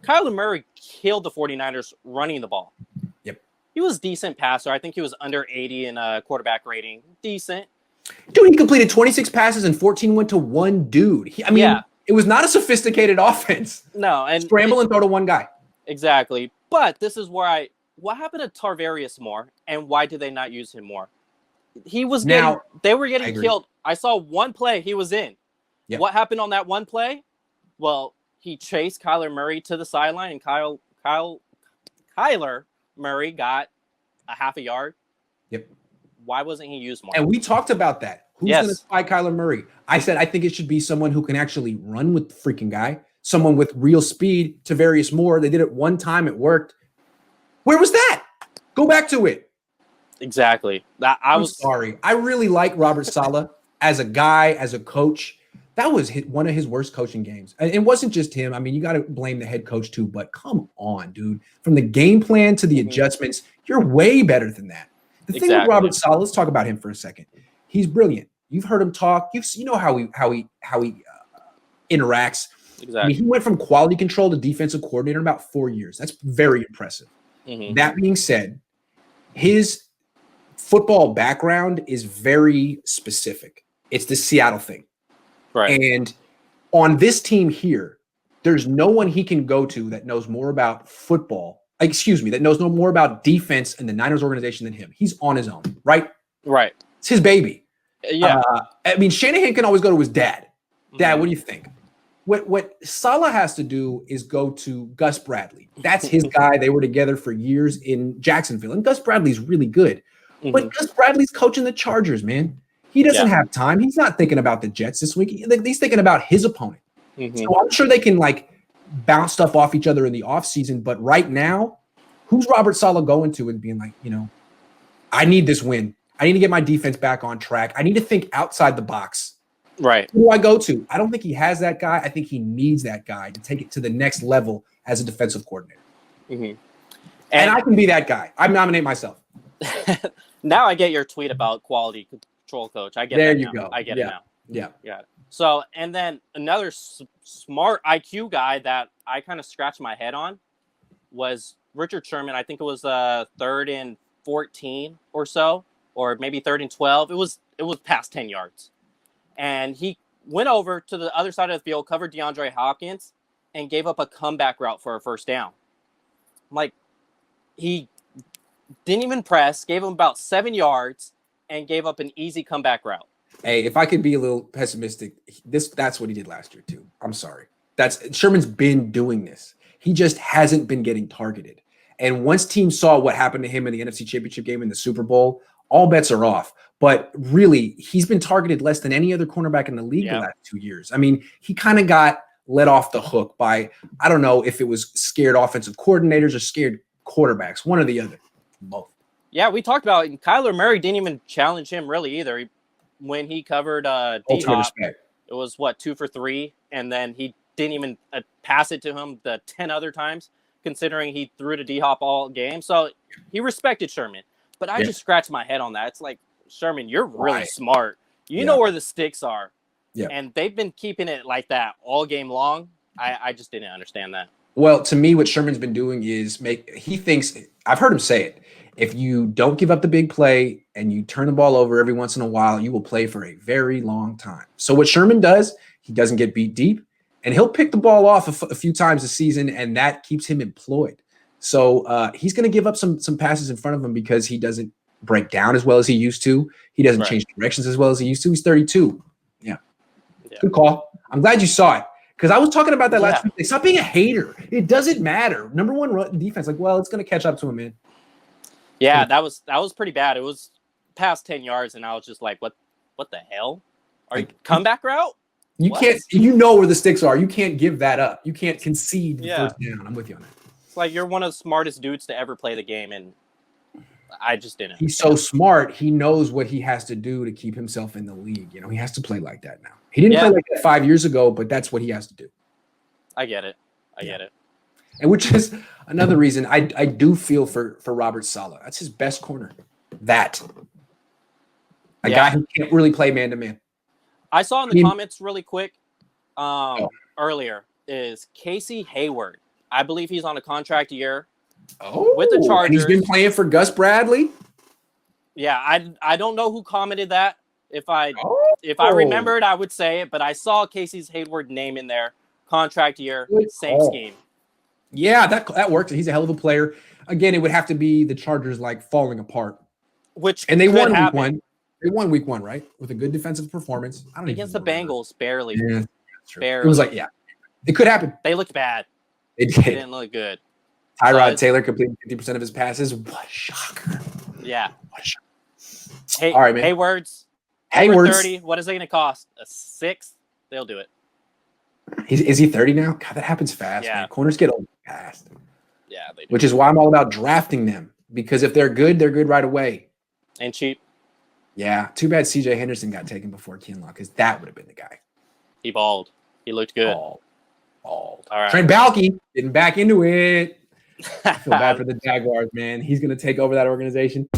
Kyler Murray killed the 49ers running the ball. Yep. He was a decent passer. I think he was under 80 in a quarterback rating. Decent. Dude, he completed 26 passes and 14 went to one dude. It was not a sophisticated offense. No, and scramble and throw to one guy. Exactly. But this is where what happened to Tarvarius Moore, and why did they not use him more? They were getting killed. I saw one play he was in. Yep. What happened on that one play? Well, he chased Kyler Murray to the sideline, and Kyler Murray got a half a yard. Yep. Why wasn't he used more? And we talked about that. Who's going to spy Kyler Murray? I said I think it should be someone who can actually run with the freaking guy, someone with real speed. Tarvarius Moore. They did it one time. It worked. Where was that? Go back to it. Exactly. I'm sorry. I really like Robert Saleh as a guy, as a coach. That was one of his worst coaching games. And it wasn't just him. I mean, you got to blame the head coach too, but come on, dude. From the game plan to the adjustments, you're way better than that. The thing with Robert Saleh, let's talk about him for a second. He's brilliant. You've heard him talk. You know how he interacts. Exactly. I mean, he went from quality control to defensive coordinator in about 4 years. That's very impressive. That being said, his football background is very specific. It's the Seattle thing. Right. And on this team here, there's no one he can go to that knows more about football. That knows no more about defense in the Niners organization than him. He's on his own, right? Right. It's his baby. Yeah. I mean, Shanahan can always go to his dad. Dad, what do you think? What Saleh has to do is go to Gus Bradley. That's his guy. They were together for years in Jacksonville. And Gus Bradley's really good. But Gus Bradley's coaching the Chargers, man. He doesn't have time. He's not thinking about the Jets this week. He's thinking about his opponent. So I'm sure they can bounce stuff off each other in the offseason. But right now, who's Robert Saleh going to and being like, I need this win. I need to get my defense back on track. I need to think outside the box. Right. Who do I go to? I don't think he has that guy. I think he needs that guy to take it to the next level as a defensive coordinator. And I can be that guy. I nominate myself. Now I get your tweet about quality control coach. I get there that you now. go. I get it now. Yeah. So, and then another smart IQ guy that I kind of scratched my head on was Richard Sherman. I think it was 3rd and 14 or so, or maybe 3rd and 12. It was past 10 yards. And he went over to the other side of the field, covered DeAndre Hopkins, and gave up a comeback route for a first down. He didn't even press, gave him about 7 yards, and gave up an easy comeback route. Hey, if I could be a little pessimistic, that's what he did last year too. I'm sorry. Sherman's been doing this. He just hasn't been getting targeted. And once teams saw what happened to him in the NFC Championship game in the Super Bowl, all bets are off. But really, he's been targeted less than any other cornerback in the league the last 2 years. I mean, he kind of got let off the hook by, I don't know if it was scared offensive coordinators or scared quarterbacks, one or the other. Both. Yeah, we talked about it. Kyler Murray didn't even challenge him really either. When he covered D-Hop, it was 2 for 3, and then he didn't even pass it to him the 10 other times, considering he threw to D-Hop all game. So he respected Sherman. But I just scratched my head on that. It's like, Sherman, you're really smart. You know where the sticks are. Yeah. And they've been keeping it like that all game long. I just didn't understand that. Well, to me, what Sherman's been doing is he thinks, I've heard him say it, if you don't give up the big play and you turn the ball over every once in a while, you will play for a very long time. So what Sherman does, he doesn't get beat deep, and he'll pick the ball off a few times this season, and that keeps him employed. So he's going to give up some passes in front of him because he doesn't break down as well as he used to. He doesn't change directions as well as he used to. He's 32. Yeah. Good call. I'm glad you saw it. Because I was talking about that last week. Stop being a hater. It doesn't matter. Number one run defense. It's going to catch up to him, man. Yeah, that was pretty bad. It was past 10 yards, and I was just like, what the hell? Are you comeback route? You can't. You know where the sticks are. You can't give that up. You can't concede the first down. I'm with you on that. It's like you're one of the smartest dudes to ever play the game, and I just didn't. He's so smart. He knows what he has to do to keep himself in the league. He has to play like that now. He didn't play like that 5 years ago, but that's what he has to do. I get it. I get it. And which is another reason I do feel for Robert Saleh. That's his best corner. That. A guy who can't really play man-to-man. I saw in the comments really quick earlier is Casey Hayward. I believe he's on a contract year. Oh, with the Chargers. And he's been playing for Gus Bradley. Yeah, I don't know who commented that. If I remembered, I would say it. But I saw Casey's Hayward name in there. Contract year, same scheme. Yeah, that works. He's a hell of a player. Again, it would have to be the Chargers like falling apart. And they won week one. They won week one, right? With a good defensive performance. I don't against the Bengals, barely. Yeah, barely. It was like, it could happen. They looked bad. They didn't look good. Tyrod Taylor completing 50% of his passes. What a shocker. Yeah. What a shocker. All right, man. Hayward's 30. What is it going to cost? A sixth? They'll do it. Is he 30 now? God, that happens fast. Yeah. Man. Corners get old fast. Yeah, they do. Which is why I'm all about drafting them. Because if they're good right away. And cheap. Yeah. Too bad CJ Henderson got taken before Kinlaw, because that would have been the guy. He balled. He looked good. Balled. All right. Trent Baalke getting back into it. I feel bad for the Jaguars, man. He's going to take over that organization.